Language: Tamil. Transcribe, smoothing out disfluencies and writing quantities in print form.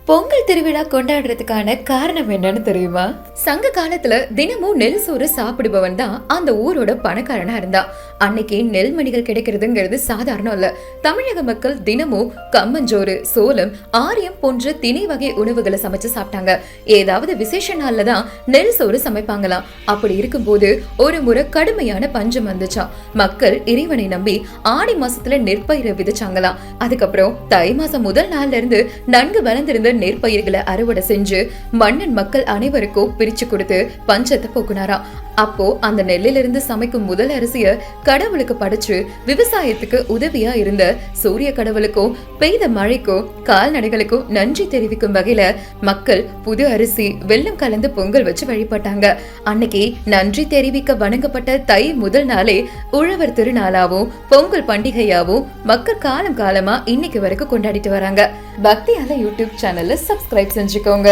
பொங்கல் திருவிழா கொண்டாடுறதுக்கான காரணம் என்னன்னு தெரியுமா? சங்க காலத்துல தினமும் நெல் சோறு சாப்பிடுபவன் தான் அந்த ஊரோட பணக்காரனா இருந்தான். அன்னைக்கு நெல்மணிகள் கிடைக்கிறதுங்கிறது சாதாரணம் இல்ல. தமிழக மக்கள் தினமும் கம்மஞ்சோறு, சோளம், ஆரியம் போன்ற திணை வகை உணவுகளை சமைச்சு சாப்பிட்டாங்க. ஏதாவது விசேஷ நாள்ல தான் நெல் சோறு சமைப்பாங்களாம். அப்படி இருக்கும்போது ஒரு முறை கடுமையான பஞ்சம் வந்துச்சாம். மக்கள் இறைவனை நம்பி ஆடி மாசத்துல நெற்பயிரை விதைச்சாங்களாம். அதுக்கப்புறம் தை மாசம் முதல் நாள்ல இருந்து நன்கு வளர்ந்திருந்த நெற்பயிர்களை அறுவடை செஞ்சு மன்னன் மக்கள் அனைவருக்கும் பிரிச்சு கொடுத்து பஞ்சத்தை போக்குனாராம். அப்போ அந்த நெல்லிலிருந்து சமைக்கும் முதல் அரிசிய கடவுளுக்கு படைச்சு விவசாயத்துக்கு உதவியா இருந்த சூரிய கடவுளுக்கும் பெய்த மழைக்கும் கால்நடைகளுக்கும் நன்றி தெரிவிக்கும் வகையில மக்கள் புது அரிசி வெல்லம் கலந்து பொங்கல் வச்சு வழிபட்டாங்க. அன்னைக்கு நன்றி தெரிவிக்க வணங்கப்பட்ட தை முதல் நாளே உழவர் திருநாளாவும் பொங்கல் பண்டிகையாவும் மக்கள் காலம் காலமா இன்னைக்கு வரைக்கும் கொண்டாடிட்டு வராங்க. பக்தியால யூடியூப் சேனல்ல சப்ஸ்கிரைப் செஞ்சுக்கோங்க.